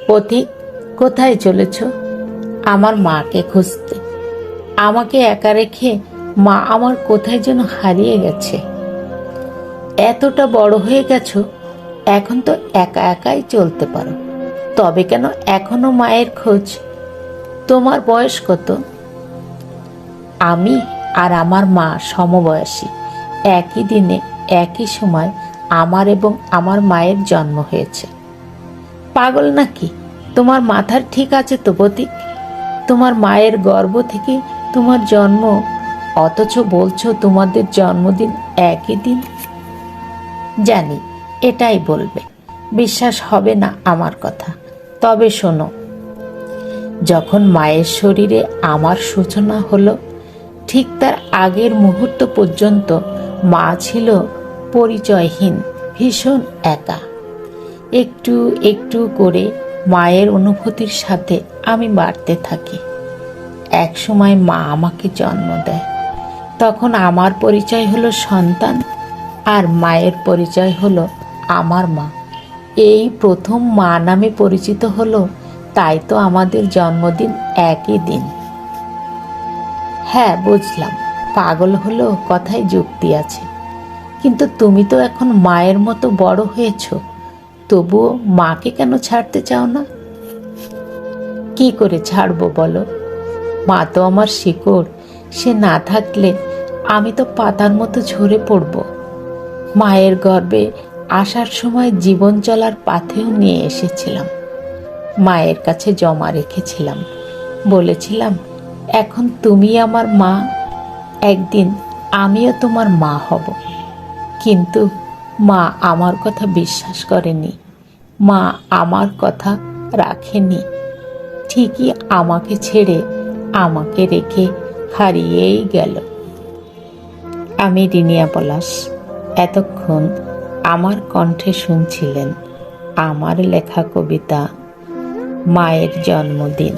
পথিক, কোথায় চলেছ? আমার মাকে খুঁজতে। আমাকে একা রেখে মা আমার কোথায় যেন হারিয়ে গেছে। এতটা বড় হয়ে গেছো, এখন তো একা একাই চলতে পারো, তবে কেন এখনো মায়ের খোঁজ? তোমার বয়স কত? আমি আর আমার মা সমবয়সী। একই দিনে একই সময় আমার এবং আমার মায়ের জন্ম হয়েছে। পাগল নাকি? তোমার মাথার ঠিক আছে তো প্রতীক? তোমার মায়ের গর্ভ থেকে তোমার জন্ম, অথচ বলছো তোমাদের জন্মদিন একই দিন। জানি এটাই বলবে, বিশ্বাস হবে না আমার কথা। তবে শোনো, যখন মায়ের শরীরে আমার সূচনা হলো, ঠিক তার আগের মুহূর্ত পর্যন্ত মা ছিল পরিচয়হীন, ভীষণ একা। একটু একটু করে মায়ের অনুভূতির সাথে আমি বাড়তে থাকি। এক সময় মা আমাকে জন্ম দেয়। তখন আমার পরিচয় হলো সন্তান, আর মায়ের পরিচয় হলো আমার মা। এই প্রথম মা নামে পরিচিত হলো, তাই তো আমাদের জন্মদিন একই দিন। হ্যাঁ বুঝলাম, পাগল হলেও কথায় যুক্তি আছে। কিন্তু তুমি তো এখন মায়ের মতো বড় হয়েছ, তবুও মাকে কেন ছাড়তে চাও না? কি করে ছাড়বো বলো? মা তো আমার শিকড়, সে না থাকলে আমি তো পাতার মতো ঝরে পড়ব। মায়ের গর্ভে আসার সময় জীবন চলার পাথেও নিয়ে এসেছিলাম, মায়ের কাছে জমা রেখেছিলাম। বলেছিলাম, এখন তুমি আমার মা, একদিন আমিও তোমার মা হব। কিন্তু মা আমার কথা বিশ্বাস করেনি, মা আমার কথা রাখেনি। ঠিকই আমাকে ছেড়ে, আমাকে রেখে হারিয়েই গেল। আমি রিনিয়া পলাশ। এতক্ষণ আমার কণ্ঠে শুনছিলেন আমার লেখা কবিতা মায়ের জন্মদিন।